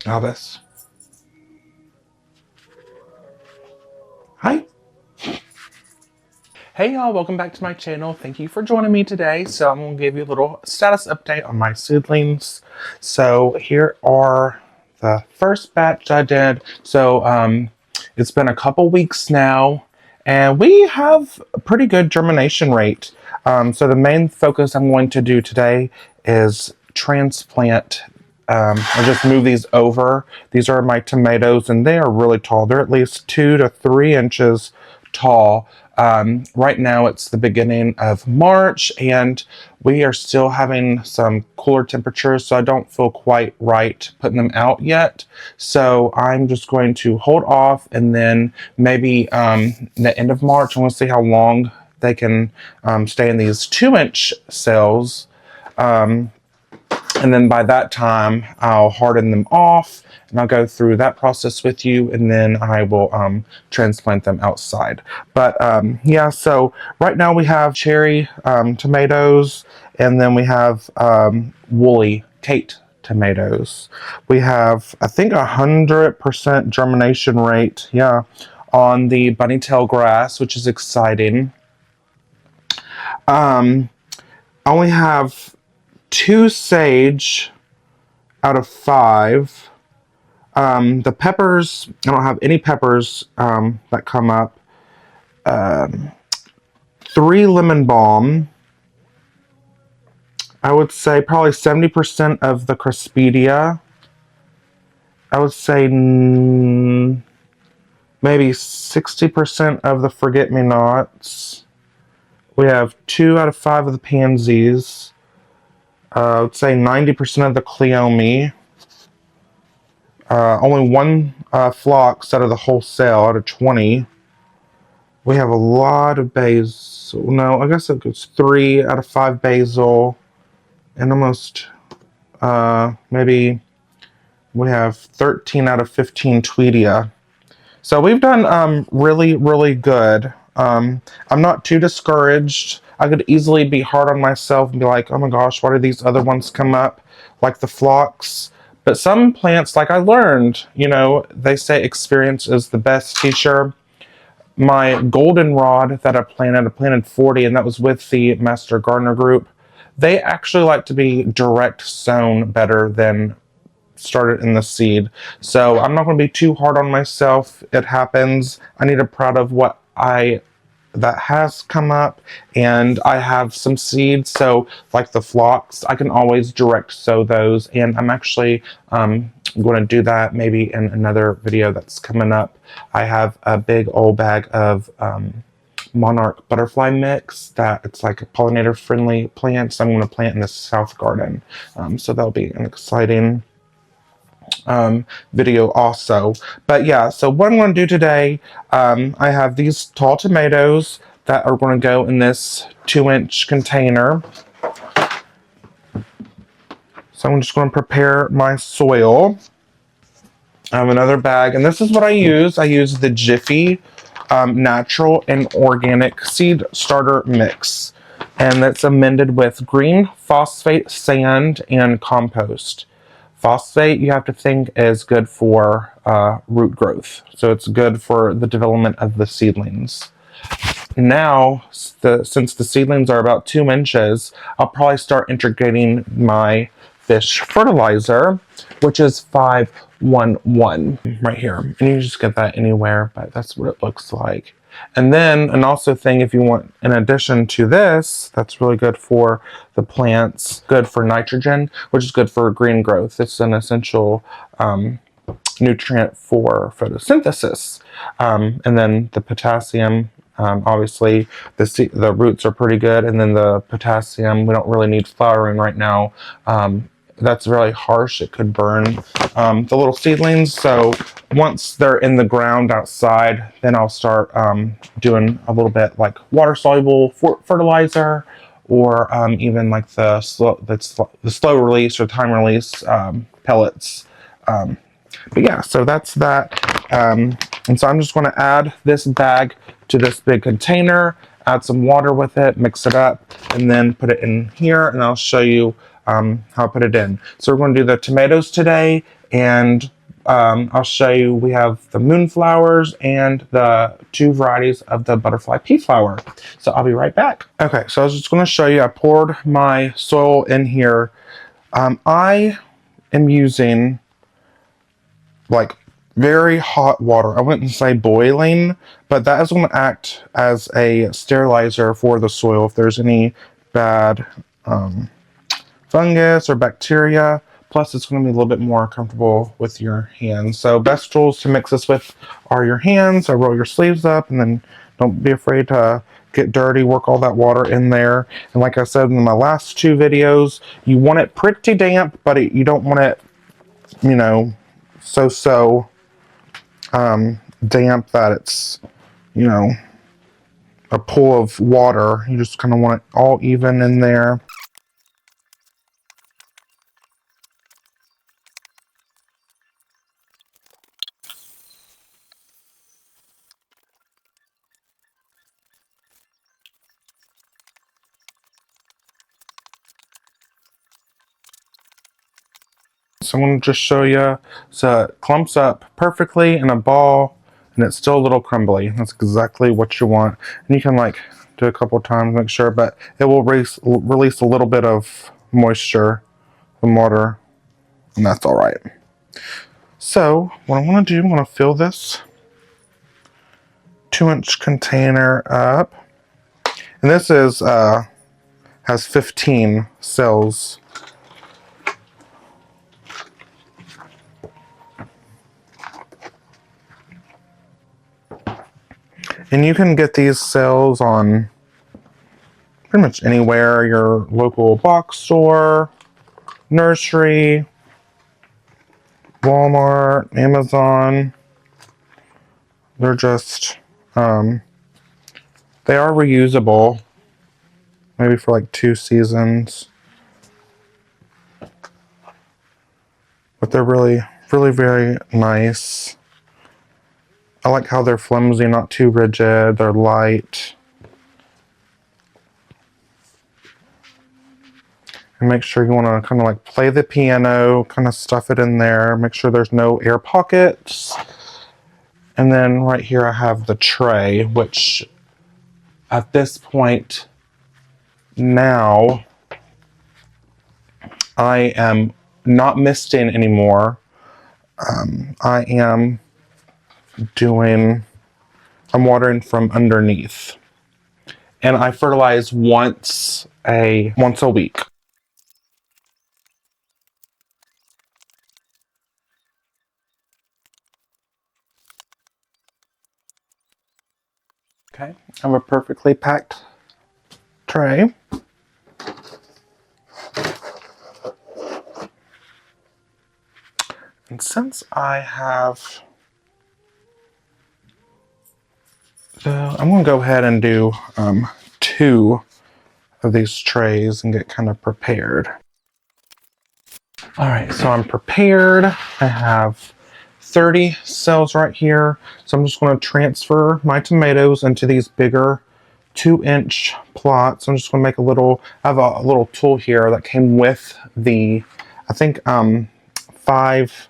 Albus. Hi. Hey y'all, welcome back to my channel. Thank you for joining me today. So I'm going to give you a little status update on my seedlings. So here are the first batch I did. So it's been a couple weeks now and we have a pretty good germination rate. So the main focus I'm going to do today is transplant. I'll just move these over. These are my tomatoes and they are really tall. They're at least 2 to 3 inches tall. Right now it's the beginning of March and we are still having some cooler temperatures, so I don't feel quite right putting them out yet. So I'm just going to hold off, and then maybe the end of March I want to see how long they can stay in these 2-inch cells. And then by that time, I'll harden them off and I'll go through that process with you, and then I will transplant them outside. But yeah, so right now we have cherry tomatoes, and then we have woolly Kate tomatoes. We have, I think, 100% germination rate, yeah, on the bunny tail grass, which is exciting. I only have 2 sage out of 5. The peppers, I don't have any peppers that come up. 3 lemon balm. I would say probably 70% of the Craspedia. I would say maybe 60% of the forget-me-nots. We have 2 out of 5 of the pansies. I would say 90% of the Cleome. Only 1 phlox out of the whole cell out of 20. We have a lot of basil. No, I guess it goes 3 out of 5 basil. And almost, maybe we have 13 out of 15 Tweedia. So we've done really, really good. I'm not too discouraged. I could easily be hard on myself and be like, oh my gosh, why did these other ones come up? Like the phlox. But some plants, like I learned, you know, they say experience is the best teacher. My goldenrod that I planted 40, and that was with the Master Gardener group. They actually like to be direct sown better than started in the seed. So I'm not going to be too hard on myself. It happens. I need to be proud of what that has come up, and I have some seeds, so like the phlox, I can always direct sow those, and I'm actually going to do that maybe in another video that's coming up. I have a big old bag of monarch butterfly mix that it's like a pollinator friendly plants I'm going to plant in the south garden, so that'll be an exciting video also. But yeah, so what I'm going to do today, I have these tall tomatoes that are going to go in this 2-inch container. So I'm just going to prepare my soil. I have another bag, and this is what I use. I use the Jiffy natural and organic seed starter mix, and that's amended with green phosphate sand and compost. Phosphate, you have to think, is good for root growth. So it's good for the development of the seedlings. Now, since the seedlings are about 2 inches, I'll probably start integrating my fish fertilizer, which is 511 right here. And you can just get that anywhere, but that's what it looks like. And then, and also thing, if you want, in addition to this, that's really good for the plants, good for nitrogen, which is good for green growth. It's an essential nutrient for photosynthesis. And then the potassium, obviously the roots are pretty good, and then the potassium, we don't really need flowering right now. That's really harsh. It could burn the little seedlings. So once they're in the ground outside, then I'll start doing a little bit like water soluble fertilizer, or even like the slow release or time release pellets. But yeah, so that's that. And so I'm just going to add this bag to this big container, add some water with it, mix it up, and then put it in here, and I'll show you how I put it in. So we're going to do the tomatoes today, and I'll show you, we have the moonflowers and the 2 varieties of the butterfly pea flower. So I'll be right back. Okay, so I was just going to show you, I poured my soil in here. I am using like very hot water. I wouldn't say boiling, but that is going to act as a sterilizer for the soil if there's any bad fungus or bacteria. Plus, it's going to be a little bit more comfortable with your hands. So, best tools to mix this with are your hands. So, roll your sleeves up, and then don't be afraid to get dirty. Work all that water in there. And like I said in my last 2 videos, you want it pretty damp, but you don't want it, you know, so damp that it's, you know, a pool of water. You just kind of want it all even in there. So I'm going to just show you. So it clumps up perfectly in a ball, and it's still a little crumbly. That's exactly what you want. And you can like do a couple times, make sure, but it will release a little bit of moisture from water, and that's all right. So what I want to do, I'm going to fill this 2-inch container up, and this is has 15 cells. And you can get these cells on pretty much anywhere, your local box store, nursery, Walmart, Amazon. They're just, they are reusable, maybe for like 2 seasons. But they're really, really very nice. I like how they're flimsy, not too rigid, they're light. And make sure you want to kind of like play the piano, kind of stuff it in there, make sure there's no air pockets. And then right here I have the tray, which at this point now I am not misting anymore. I am I'm watering from underneath. And I fertilize once a week. Okay, I have a perfectly packed tray. And since I have I'm going to go ahead and do 2 of these trays and get kind of prepared. All right, so I'm prepared. I have 30 cells right here. So I'm just going to transfer my tomatoes into these bigger 2-inch plots. I'm just going to make I have a little tool here that came with the, I think 5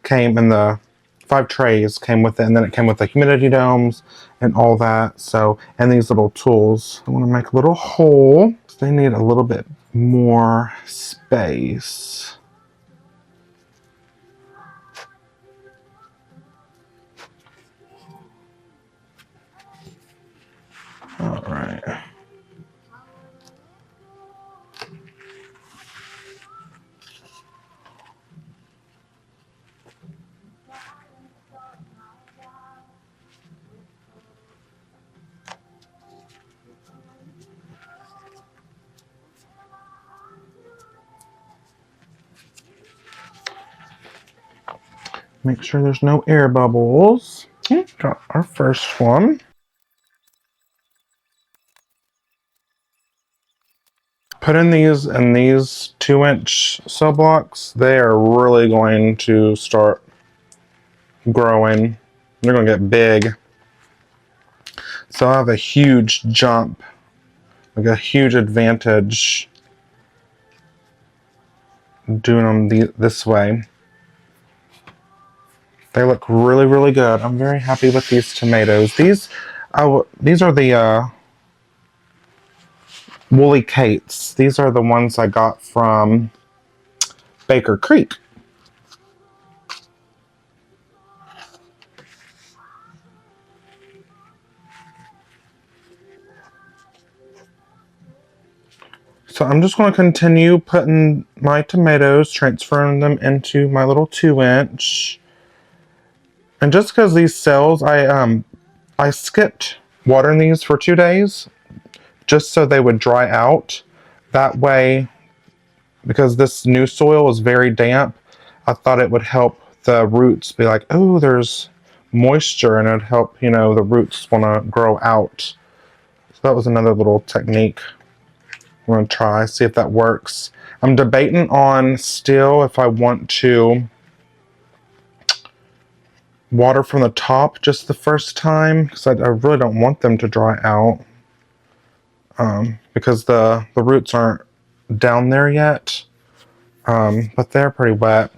came in the 5 trays came with it, and then it came with the humidity domes and all that. So, and these little tools. I want to make a little hole. They need a little bit more space. All right. Make sure there's no air bubbles. Got our first one. Put in these 2-inch cell blocks. They are really going to start growing. They're going to get big. So I have a huge jump, like a huge advantage doing them this way. They look really, really good. I'm very happy with these tomatoes. These are the Woolly Kates. These are the ones I got from Baker Creek. So I'm just going to continue putting my tomatoes, transferring them into my little 2-inch. And just because these cells, I skipped watering these for 2 days just so they would dry out. That way, because this new soil is very damp, I thought it would help the roots be like, oh, there's moisture, and it'd help, the roots want to grow out. So that was another little technique I'm going to try, see if that works. I'm debating on still if I want to water from the top just the first time, because I really don't want them to dry out, because the roots aren't down there yet, but they're pretty wet.